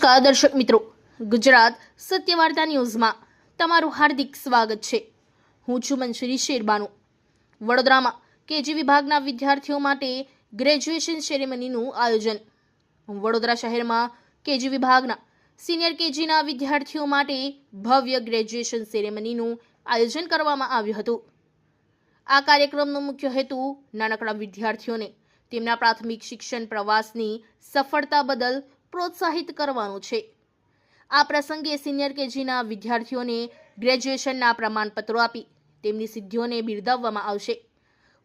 નમસ્કાર દર્શક મિત્રો, ગુજરાત સત્યવાર્તા ન્યૂઝમાં તમારું હાર્દિક સ્વાગત છે। હું છું મંસૂરી શેરબાનુ। વડોદરામાં કેજી વિભાગના વિદ્યાર્થીઓ માટે ગ્રેજ્યુએશન સેરેમનીનું આયોજન। વડોદરા શહેરમાં કેજી વિભાગના સિનિયર કેજીના વિદ્યાર્થીઓ માટે ભવ્ય ગ્રેજ્યુએશન સેરેમનીનું આયોજન કરવામાં આવ્યું હતું। આ કાર્યક્રમનો મુખ્ય હેતુ નાનકડા વિદ્યાર્થીઓને તેમના પ્રાથમિક શિક્ષણ પ્રવાસની સફળતા બદલ પ્રોત્સાહિત કરવાનો છે। આ પ્રસંગે સિનિયર કેજીના વિદ્યાર્થીઓને ગ્રેજ્યુએશનના પ્રમાણપત્રો આપી તેમની સિદ્ધિઓને બિરદાવવામાં આવશે।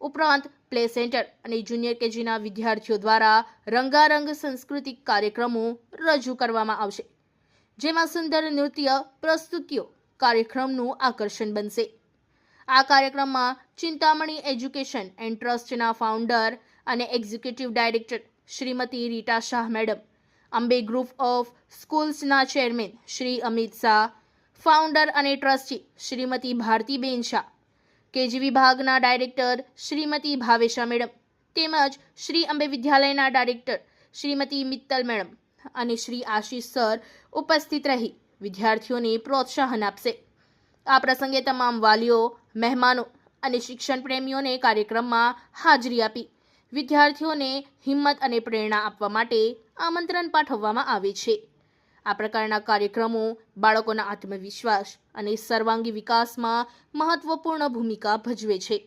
ઉપરાંત પ્લે સેન્ટર અને જુનિયર કેજીના વિદ્યાર્થીઓ દ્વારા રંગારંગ સાંસ્કૃતિક કાર્યક્રમો રજૂ કરવામાં આવશે, જેમાં સુંદર નૃત્ય પ્રસ્તુતિઓ કાર્યક્રમનું આકર્ષણ બનશે। આ કાર્યક્રમમાં ચિંતામણી એજ્યુકેશન એન્ડ ટ્રસ્ટના ફાઉન્ડર અને executive director Shrimati Rita Shah madam, Ambe group of સ્કૂલ્સના ચેરમેન શ્રી અમિત શાહ, ફાઉન્ડર અને ટ્રસ્ટી શ્રીમતી ભારતીબેન શાહ, કેજી વિભાગના ડાયરેક્ટર શ્રીમતી ભાવેશા મેડમ તેમજ શ્રી અંબે વિદ્યાલયના ડાયરેક્ટર શ્રીમતી મિત્તલ મેડમ અને શ્રી આશીષ સર ઉપસ્થિત રહી વિદ્યાર્થીઓને પ્રોત્સાહન આપશે। આ પ્રસંગે તમામ વાલીઓ, મહેમાનો અને શિક્ષણ પ્રેમીઓને કાર્યક્રમમાં હાજરી આપી વિદ્યાર્થીઓને હિંમત અને પ્રેરણા આપવા માટે આમંત્રણ પાઠવવામાં આવે છે। આ પ્રકારના કાર્યક્રમો બાળકોના આત્મવિશ્વાસ અને સર્વાંગી વિકાસમાં મહત્વપૂર્ણ ભૂમિકા ભજવે છે।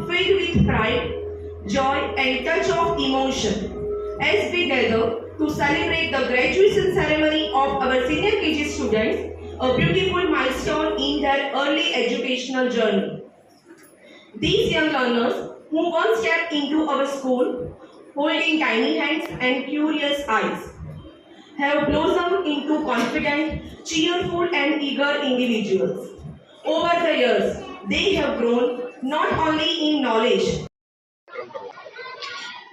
Filled with pride, joy and touch of emotion as we gather to celebrate the graduation ceremony of our senior KG students, a beautiful milestone in their early educational journey. These young learners who once stepped into our school holding tiny hands and curious eyes have blossomed into confident, cheerful and eager individuals. Over the years, they have grown not only in knowledge.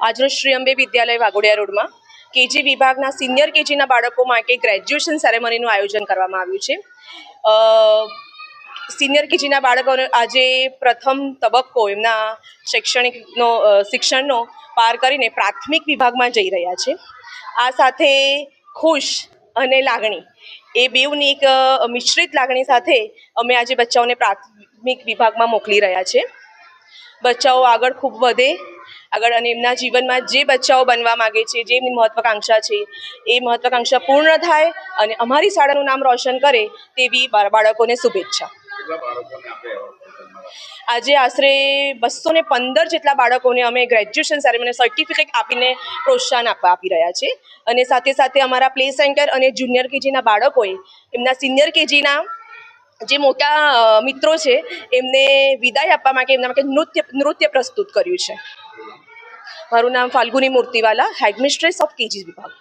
આજરોજ શ્રી અંબે વિદ્યાલય Waghodia રોડમાં KG વિભાગના senior કેજીના બાળકો માટે graduation સેરેમનીનું આયોજન કરવામાં આવ્યું છે। Senior કેજીના બાળકોને આજે પ્રથમ તબક્કો એમના શિક્ષણનો પાર કરીને પ્રાથમિક વિભાગમાં જઈ રહ્યા છે। આ સાથે ખુશ અને લાગણી એ બેઉની એક મિશ્રિત લાગણી સાથે અમે આજે બચ્ચાઓને પ્રાથમિક વિભાગમાં મોકલી રહ્યા છે। બચ્ચાઓ આગળ ખૂબ વધે આગળ અને એમના જીવનમાં જે બચ્ચાઓ બનવા માગે છે, જે મહત્વાકાંક્ષા છે એ મહત્વાકાંક્ષા પૂર્ણ થાય અને અમારી શાળાનું નામ રોશન કરે તેવી બાળકોને શુભેચ્છા। આજે આશરે 215 જેટલા બાળકોને અમે ગ્રેજ્યુએશન સેરેમની સર્ટિફિકેટ આપીને પ્રોત્સાહન આપી રહ્યા છે અને સાથે સાથે અમારા પ્લે સેન્ટર અને જુનિયર કેજીના બાળકોએ એમના સિનિયર કેજીના જે મોટા મિત્રો છે એમને વિદાય આપવા માટે એમના માટે નૃત્ય પ્રસ્તુત કર્યું છે। મારું નામ ફાલ્ગુની મૂર્તિવાલા, હેડમિસ્ટ્રેસ ઓફ કેજી વિભાગ।